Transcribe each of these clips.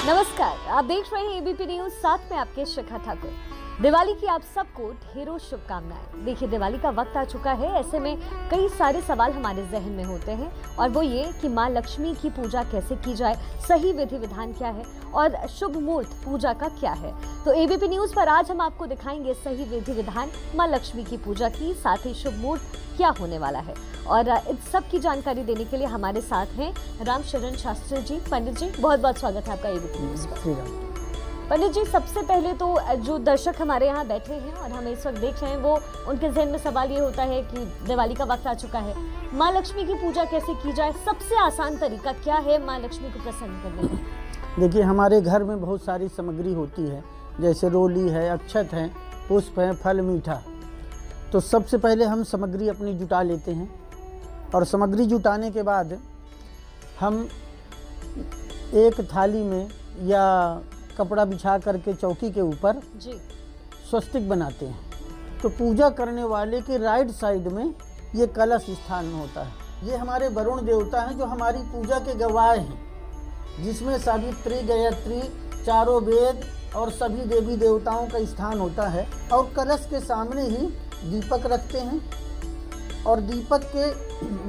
नमस्कार, आप देख रहे हैं एबीपी न्यूज, साथ में आपके शिखा ठाकुर। दिवाली की आप सबको ढेरों शुभकामनाएं। देखिए, दिवाली का वक्त आ चुका है, ऐसे में कई सारे सवाल हमारे जहन में होते हैं और वो ये कि माँ लक्ष्मी की पूजा कैसे की जाए, सही विधि विधान क्या है और शुभ मुहूर्त पूजा का क्या है। तो एबीपी न्यूज पर आज हम आपको दिखाएंगे सही विधि विधान माँ लक्ष्मी की पूजा की, साथ ही शुभ मुहूर्त क्या होने वाला है। और इस सब की जानकारी देने के लिए हमारे साथ हैं रामशरण शास्त्री जी। पंडित जी, बहुत बहुत स्वागत है आपका एबीपी न्यूज पर। पंडित जी, सबसे पहले तो जो दर्शक हमारे यहाँ बैठे हैं और हमें इस वक्त देख रहे हैं, वो उनके जहन में सवाल ये होता है कि दिवाली का वक्त आ चुका है, माँ लक्ष्मी की पूजा कैसे की जाए, सबसे आसान तरीका क्या है माँ लक्ष्मी को प्रसन्न करने का? देखिए, हमारे घर में बहुत सारी सामग्री होती है, जैसे रोली है, अक्षत है, पुष्प है, फल, मीठा। तो सबसे पहले हम सामग्री अपनी जुटा लेते हैं और सामग्री जुटाने के बाद हम एक थाली में या कपड़ा बिछा करके चौकी के ऊपर स्वस्तिक बनाते हैं। तो पूजा करने वाले के राइट साइड में ये कलश स्थान होता है। ये हमारे वरुण देवता हैं जो हमारी पूजा के गवाह हैं, जिसमें सावित्री, गायत्री, चारों वेद और सभी देवी देवताओं का स्थान होता है। और कलश के सामने ही दीपक रखते हैं और दीपक के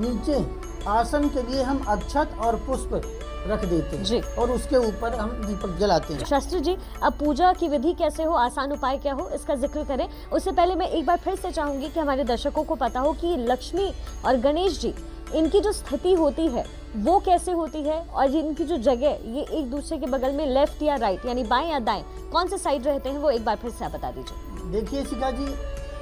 नीचे आसन के लिए हम अक्षत और पुष्प रख देते हैं जी। और उसके ऊपर हम दीपक जलाते हैं। शास्त्री जी, अब पूजा की विधि कैसे हो, आसान उपाय क्या हो, इसका जिक्र करें। उससे पहले मैं एक बार फिर से चाहूंगी कि हमारे दर्शकों को पता हो कि लक्ष्मी और गणेश जी, इनकी जो स्थिति होती है वो कैसे होती है और इनकी जो जगह, ये एक दूसरे के बगल में लेफ्ट या राइट यानी बाएं या दाएं कौन से साइड रहते हैं, वो एक बार फिर से आप बता दीजिए। देखिए शिखा जी,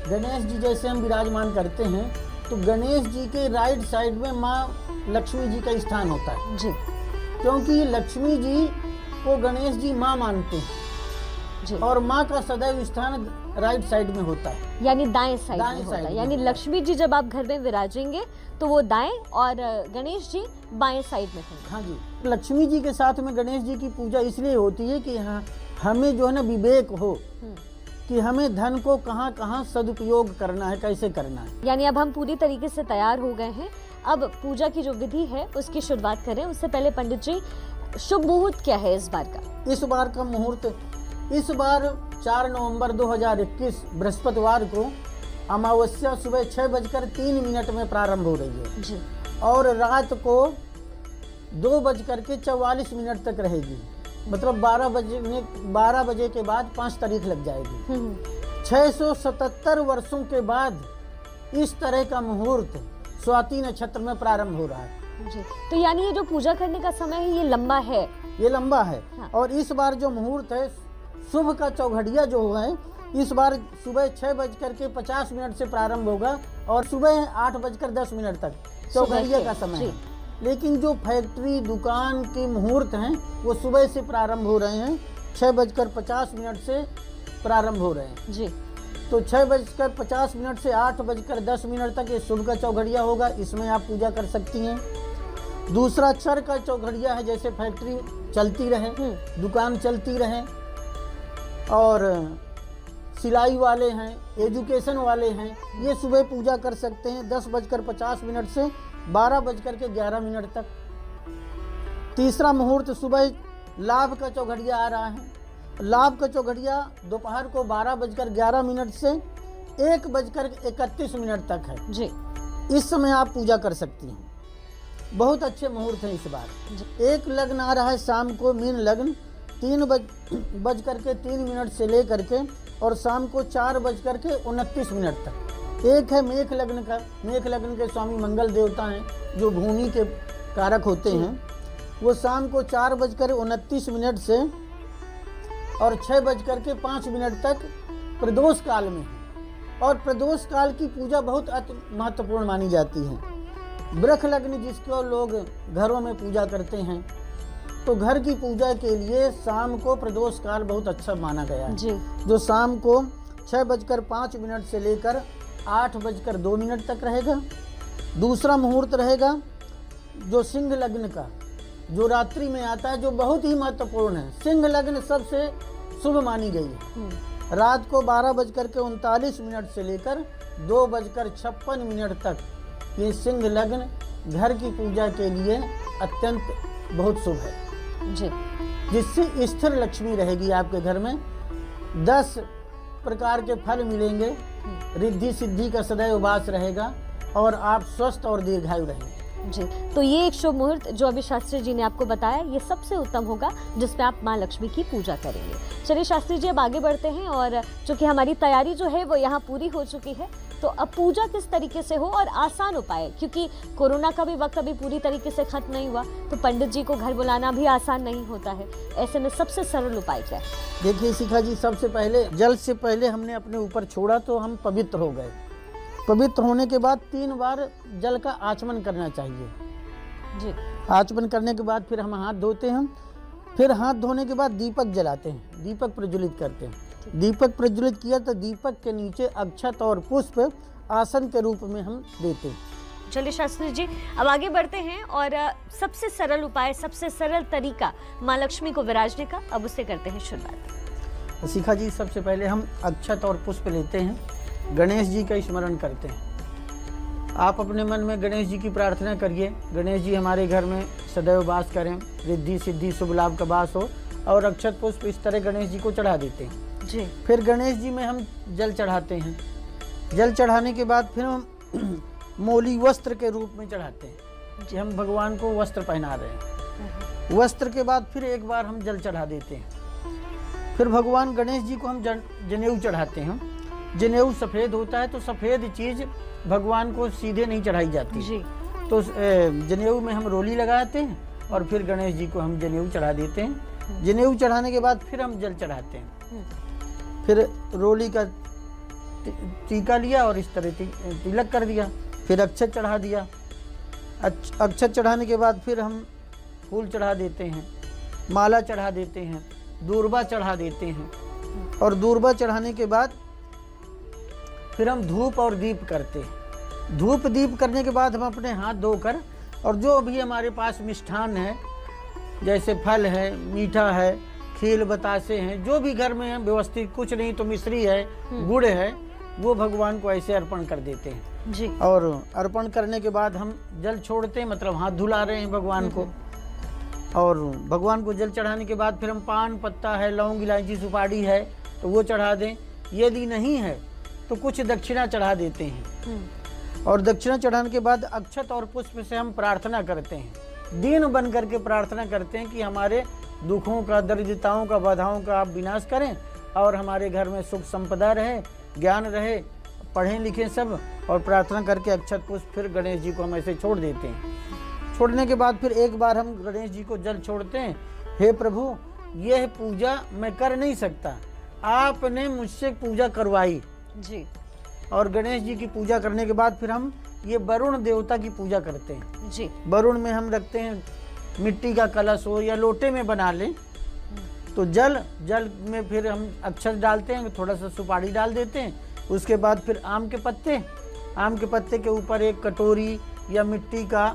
गणेश जी जैसे हम विराजमान करते हैं तो गणेश जी के राइट साइड में माँ लक्ष्मी जी का स्थान होता है जी, क्योंकि लक्ष्मी जी को गणेश जी माँ मानते हैं जी। और माँ का सदैव स्थान राइट साइड में होता है, यानी दाएं साइड में होता है। यानी लक्ष्मी जी जब आप घर में विराजेंगे तो वो दाएं और गणेश जी बाएं साइड में होंगे। हाँ जी, लक्ष्मी जी के साथ में गणेश जी की पूजा इसलिए होती है कि हाँ, हमें जो है ना विवेक हो कि हमें धन को कहाँ कहाँ सदुपयोग करना है, कैसे करना है। यानी अब हम पूरी तरीके से तैयार हो गए हैं, अब पूजा की जो विधि है उसकी शुरुआत करें। उससे पहले पंडित जी, शुभ मुहूर्त क्या है इस बार का? इस बार का मुहूर्त इस बार 4 नवंबर 2021 बृहस्पतिवार को अमावस्या सुबह 6:03 में प्रारंभ हो रही है जी। और रात को 2:44 तक रहेगी। मतलब 12 बजे के बाद 5 तारीख लग जाएगी। 677 वर्षों के बाद इस तरह का मुहूर्त स्वाति नक्षत्र में प्रारंभ हो रहा है जी। तो यानी ये जो पूजा करने का समय है ये लंबा है, हाँ। और इस बार जो मुहूर्त है, शुभ का चौघड़िया जो है, इस बार सुबह 6:50 से प्रारंभ होगा और सुबह 8:10 तक चौघड़िया का समय है। लेकिन जो फैक्ट्री, दुकान के मुहूर्त हैं वो सुबह से प्रारंभ हो रहे हैं, 6:50 से प्रारंभ हो रहे हैं जी। तो 6:50 से 8:10 तक ये शुभ का चौघड़िया होगा, इसमें आप पूजा कर सकती हैं। दूसरा चर का चौघड़िया है, जैसे फैक्ट्री चलती रहे, दुकान चलती रहे और सिलाई वाले हैं, एजुकेशन वाले हैं, ये सुबह पूजा कर सकते हैं 10:50 से 12:11 तक। तीसरा मुहूर्त सुबह लाभ का चौघड़िया आ रहा है। लाभ का चौघड़िया दोपहर को 12:11 से 1:31 तक है जी। इस समय आप पूजा कर सकती हैं। बहुत अच्छे मुहूर्त हैं इस बार। एक लग्न आ रहा है शाम को, मीन लग्न 3:03 से लेकर के और शाम को 4:29 तक। एक है मेघ लग्न का। मेघ लग्न के स्वामी मंगल देवता हैं जो भूमि के कारक होते हैं। वो शाम को 4:29 से और 6:05 तक प्रदोष काल में है। और प्रदोष काल की पूजा बहुत महत्वपूर्ण मानी जाती है। वृष लग्न जिसको लोग घरों में पूजा करते हैं, तो घर की पूजा के लिए शाम को प्रदोष काल बहुत अच्छा माना गया है जी। जो शाम को 6:05 से लेकर 8:02 तक रहेगा। दूसरा मुहूर्त रहेगा जो सिंह लग्न का, जो रात्रि में आता है, जो बहुत ही महत्वपूर्ण है। सिंह लग्न सबसे शुभ मानी गई है। रात को 12:39 से लेकर 2:56 तक ये सिंह लग्न घर की पूजा के लिए अत्यंत बहुत शुभ है जी। जिससे स्थिर लक्ष्मी रहेगी आपके घर में। 10 प्रकार के फल मिलेंगे, रिद्धि सिद्धि का सदैव वास रहेगा और आप स्वस्थ और दीर्घायु रहेंगे। जी, तो ये एक शुभ मुहूर्त जो अभी शास्त्री जी ने आपको बताया, ये सबसे उत्तम होगा जिसमें आप माँ लक्ष्मी की पूजा करेंगे। चलिए शास्त्री जी, अब आगे बढ़ते हैं और चूंकि हमारी तैयारी जो है वो यहाँ पूरी हो चुकी है, तो अब पूजा किस तरीके से हो और आसान उपाय, क्योंकि कोरोना का भी वक्त अभी पूरी तरीके से खत्म नहीं हुआ, तो पंडित जी को घर बुलाना भी आसान नहीं होता है। ऐसे में सबसे सरल उपाय क्या है? देखिए शिखा जी, सबसे पहले जल से पहले हमने अपने ऊपर छोड़ा तो हम पवित्र हो गए। पवित्र होने के बाद 3 बार जल का आचमन करना चाहिए जी। आचमन करने के बाद फिर हम हाथ धोते हैं। फिर हाथ धोने के बाद दीपक जलाते हैं, दीपक प्रज्वलित करते हैं। दीपक प्रज्वलित किया तो दीपक के नीचे अक्षत और पुष्प आसन के रूप में हम देते हैं। चलिए शास्त्री जी, अब आगे बढ़ते हैं और सबसे सरल उपाय, सबसे सरल तरीका माँ लक्ष्मी को विराजने का, अब उससे करते हैं शुरुआत। शिखा जी, सबसे पहले हम अक्षत और पुष्प लेते हैं, गणेश जी का स्मरण करते हैं। आप अपने मन में गणेश जी की प्रार्थना करिए, गणेश जी हमारे घर में सदैव वास करें, रिद्धि सिद्धि शुभ लाभ का वास हो, और अक्षत पुष्प इस तरह गणेश जी को चढ़ा देते हैं जी। फिर गणेश जी में हम जल चढ़ाते हैं। जल चढ़ाने के बाद फिर हम मौली वस्त्र के रूप में चढ़ाते हैं कि हम भगवान को वस्त्र पहना रहे हैं। वस्त्र के बाद फिर एक बार हम जल चढ़ा देते हैं। फिर भगवान गणेश जी को हम जनेऊ चढ़ाते हैं। जनेऊ सफ़ेद होता है, तो सफ़ेद चीज़ भगवान को सीधे नहीं चढ़ाई जाती जी। तो जनेऊ में हम रोली लगाते हैं और फिर गणेश जी को हम जनेऊ चढ़ा देते हैं। जनेऊ चढ़ाने के बाद फिर हम जल चढ़ाते हैं। फिर रोली का टीका लिया और इस तरह तिलक कर दिया। फिर अक्षत चढ़ा दिया। अक्षत चढ़ाने के बाद फिर हम फूल चढ़ा देते हैं, माला चढ़ा देते हैं, दूर्बा चढ़ा देते हैं। और दूर्बा चढ़ाने के बाद फिर हम धूप और दीप करते हैं। धूप दीप करने के बाद हम अपने हाथ धोकर, और जो भी हमारे पास मिष्ठान है, जैसे फल है, मीठा है, खील बतासे हैं, जो भी घर में है व्यवस्थित, कुछ नहीं तो मिश्री है, गुड़ है, वो भगवान को ऐसे अर्पण कर देते हैं जी। और अर्पण करने के बाद हम जल छोड़ते हैं, मतलब हाथ धुला रहे हैं भगवान को। और भगवान को जल चढ़ाने के बाद फिर हम पान पत्ता है, लौंग इलायची सुपारी है तो वो चढ़ा दें। यदि नहीं है तो कुछ दक्षिणा चढ़ा देते हैं। और दक्षिणा चढ़ाने के बाद अक्षत और पुष्प से हम प्रार्थना करते हैं, दीन बन करके प्रार्थना करते हैं कि हमारे दुखों का, दरिद्रताओं का, बाधाओं का आप विनाश करें और हमारे घर में सुख संपदा रहे, ज्ञान रहे, पढ़ें लिखें सब। और प्रार्थना करके अक्षत पुष्प फिर गणेश जी को हम ऐसे छोड़ देते हैं। छोड़ने के बाद फिर एक बार हम गणेश जी को जल छोड़ते हैं। हे प्रभु, यह पूजा मैं कर नहीं सकता, आपने मुझसे पूजा करवाई जी। और गणेश जी की पूजा करने के बाद फिर हम ये वरुण देवता की पूजा करते हैं जी। वरुण में हम रखते हैं, मिट्टी का कलश हो या लोटे में बना लें, तो जल में फिर हम अक्षत डालते हैं, थोड़ा सा सुपारी डाल देते हैं। उसके बाद फिर आम के पत्ते के ऊपर एक कटोरी या मिट्टी का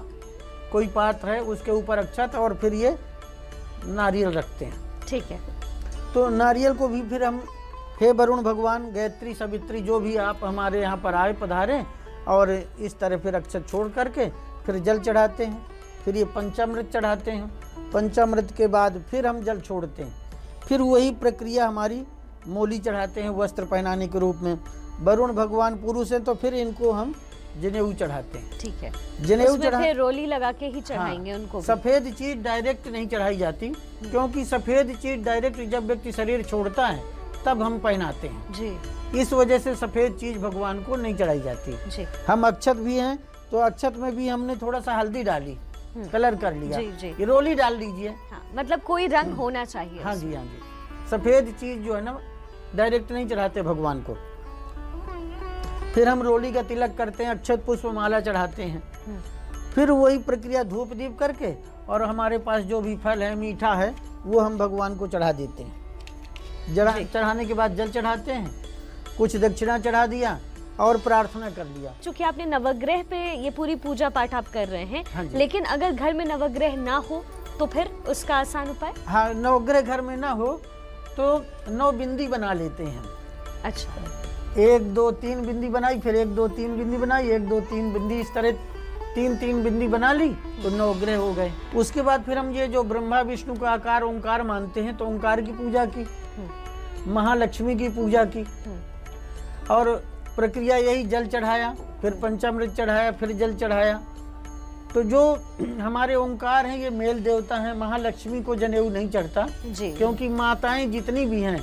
कोई पात्र है, उसके ऊपर अक्षत और फिर ये नारियल रखते हैं। ठीक है। तो नारियल को भी फिर हम, हे वरुण भगवान, गायत्री सावित्री जो भी आप हमारे यहाँ पर आए पधारे, और इस तरह फिर अक्षत छोड़ करके फिर जल चढ़ाते हैं। फिर ये पंचामृत चढ़ाते हैं। पंचामृत के बाद फिर हम जल छोड़ते हैं। फिर वही प्रक्रिया हमारी, मोली चढ़ाते हैं वस्त्र पहनाने के रूप में। वरुण भगवान पुरुष हैं तो फिर इनको हम जनेऊ चढ़ाते हैं। ठीक है। जनेऊ चढ़ा, फिर रोली लगा के ही चढ़ाएंगे। हाँ, उनको भी। सफेद चीज डायरेक्ट नहीं चढ़ाई जाती, क्योंकि सफेद चीज डायरेक्ट जब व्यक्ति शरीर छोड़ता है तब हम पहनाते हैं जी। इस वजह से सफेद चीज भगवान को नहीं चढ़ाई जाती जी। हम अक्षत भी हैं तो अक्षत में भी हमने थोड़ा सा हल्दी डाली, कलर कर लिया। जी, जी। ये रोली डाल लीजिए। हाँ, मतलब कोई रंग होना चाहिए। हाँ जी, हाँ जी। सफेद चीज जो है ना डायरेक्ट नहीं चढ़ाते भगवान को। फिर हम रोली का तिलक करते हैं, अक्षत पुष्प माला चढ़ाते हैं। फिर वही प्रक्रिया धूप दीप करके, और हमारे पास जो भी फल है, मीठा है, वो हम भगवान को चढ़ा देते हैं। चढ़ाने के बाद जल चढ़ाते हैं, कुछ दक्षिणा चढ़ा दिया और प्रार्थना कर लिया। चूंकि आपने नवग्रह पे ये पूरी पूजा पाठ आप कर रहे हैं, हाँ, लेकिन अगर घर में नवग्रह ना हो तो फिर उसका आसान उपाय? हाँ, नवग्रह घर में ना हो तो 9 बिंदी बना लेते हैं। अच्छा। 1 2 3 बिंदी बनाई, फिर 1 2 3 बिंदी बनाई, 1 2 3 बिंदी, इस तरह तीन तीन बिंदी बना ली तो 9 ग्रह हो गए। उसके बाद फिर हम ये जो ब्रह्मा विष्णु का आकार ओंकार मानते हैं तो ओंकार की पूजा की, महालक्ष्मी की पूजा की, और प्रक्रिया यही, जल चढ़ाया, फिर पंचामृत चढ़ाया, फिर जल चढ़ाया। तो जो हमारे ओंकार हैं ये मेल देवता हैं, महालक्ष्मी को जनेऊ नहीं चढ़ता जी, क्योंकि माताएं जितनी भी हैं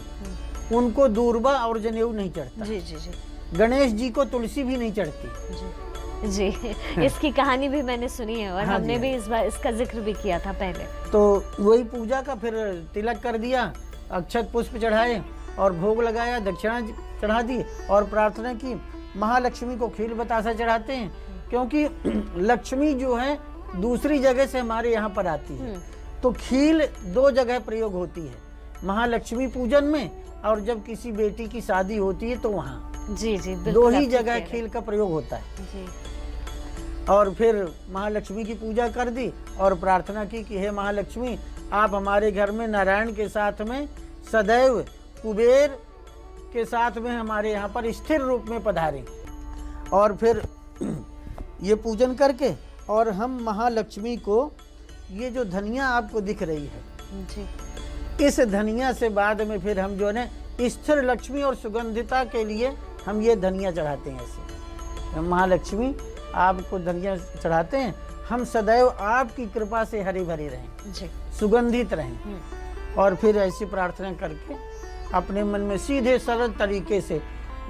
उनको दूर्वा और जनेऊ नहीं चढ़ता। जी जी जी गणेश जी को तुलसी भी नहीं चढ़ती। जी इसकी कहानी भी मैंने सुनी है और हाँ हमने जी, भी इस बार इसका जिक्र भी किया था पहले। तो वही पूजा का फिर तिलक कर दिया, अक्षत पुष्प चढ़ाए और भोग लगाया, दक्षिणा चढ़ा दी और प्रार्थना की। महालक्ष्मी को खील बतासा चढ़ाते हैं क्योंकि लक्ष्मी जो है दूसरी जगह से हमारे यहाँ पर आती है, तो खील 2 जगह प्रयोग होती है, महालक्ष्मी पूजन में और जब किसी बेटी की शादी होती है तो वहाँ। जी जी 2 ही जगह खील का प्रयोग होता है। जी। और फिर महालक्ष्मी की पूजा कर दी और प्रार्थना की कि हे महालक्ष्मी, आप हमारे घर में नारायण के साथ में सदैव कुबेर के साथ में हमारे यहाँ पर स्थिर रूप में पधारें। और फिर ये पूजन करके और हम महालक्ष्मी को, ये जो धनिया आपको दिख रही है जी, इस धनिया से बाद में फिर हम जो है ना स्थिर लक्ष्मी और सुगंधिता के लिए हम ये धनिया चढ़ाते हैं। ऐसे महालक्ष्मी आपको धनिया चढ़ाते हैं, हम सदैव आपकी कृपा से हरे भरे रहें जी, सुगंधित रहें। और फिर ऐसी प्रार्थना करके अपने मन में सीधे सरल तरीके से,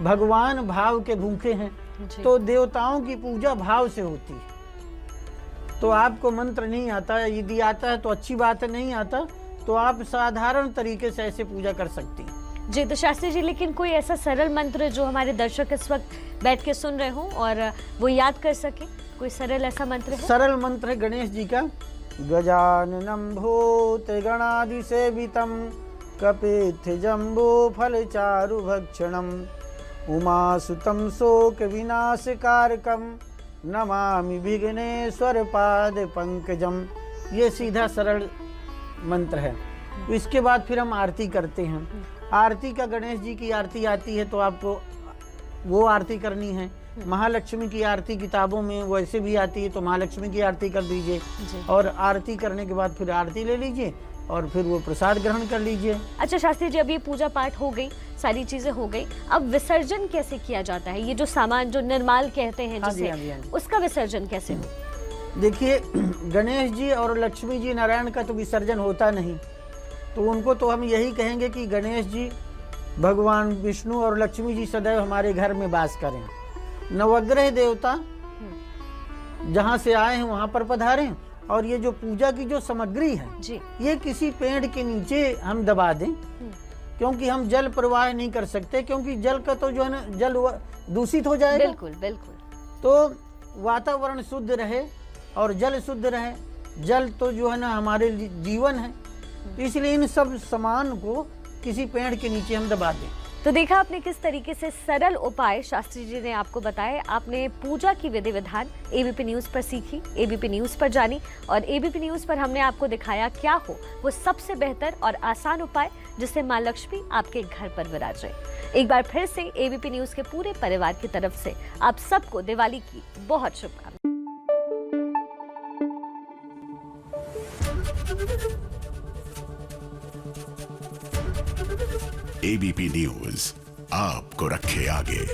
भगवान भाव के भूखे हैं तो देवताओं की पूजा भाव से होती है। तो आपको मंत्र नहीं आता है, यदि आता है तो अच्छी बात है, नहीं आता तो आप साधारण तरीके से ऐसे पूजा कर सकती हैं। जी। तो शास्त्री जी, लेकिन कोई ऐसा सरल मंत्र जो हमारे दर्शक इस वक्त बैठ के सुन रहे हो और वो याद कर सके, कोई सरल ऐसा मंत्र है? सरल मंत्र है गणेश जी का, गजाननं भूतगणादि सेवितं कपित्थ जम्बो फल चारु भक्षणम् उमासुतं शोक विनाशकारकं नमामि विघ्नेश्वर पाद पंकजम। ये सीधा सरल मंत्र है। इसके बाद फिर हम आरती करते हैं। आरती का, गणेश जी की आरती आती है तो आपको वो आरती करनी है। महालक्ष्मी की आरती किताबों में वैसे भी आती है तो महालक्ष्मी की आरती कर दीजिए और आरती करने के बाद फिर आरती ले लीजिए और फिर वो प्रसाद ग्रहण कर लीजिए। अच्छा शास्त्री जी, अब ये पूजा पाठ हो गई, सारी चीजें हो गई, अब विसर्जन कैसे किया जाता है? ये जो सामान, जो निर्माल कहते हैं जिसे, उसका विसर्जन कैसे हो? देखिए, गणेश जी और लक्ष्मी जी, नारायण का तो विसर्जन होता नहीं, तो उनको तो हम यही कहेंगे कि गणेश जी, भगवान विष्णु और लक्ष्मी जी सदैव हमारे घर में वास करें। नवग्रह देवता जहाँ से आए हैं वहाँ पर पधारें। और ये जो पूजा की जो सामग्री है जी, ये किसी पेड़ के नीचे हम दबा दें, क्योंकि हम जल प्रवाह नहीं कर सकते, क्योंकि जल का तो जो है ना, जल दूषित हो जाएगा। बिल्कुल बिल्कुल। तो वातावरण शुद्ध रहे और जल शुद्ध रहे। जल तो जो है ना हमारे जीवन है, इसलिए इन सब सामान को किसी पेड़ के नीचे हम दबा दें। तो देखा आपने किस तरीके से सरल उपाय शास्त्री जी ने आपको बताए। आपने पूजा की विधि विधान एबीपी न्यूज पर सीखी, एबीपी न्यूज पर जानी और एबीपी न्यूज पर हमने आपको दिखाया क्या हो वो सबसे बेहतर और आसान उपाय जिससे मां लक्ष्मी आपके घर पर विराजे। एक बार फिर से एबीपी न्यूज के पूरे परिवार की तरफ से आप सबको दिवाली की बहुत शुभकामनाएं। एबीपी न्यूज आपको रखे आगे।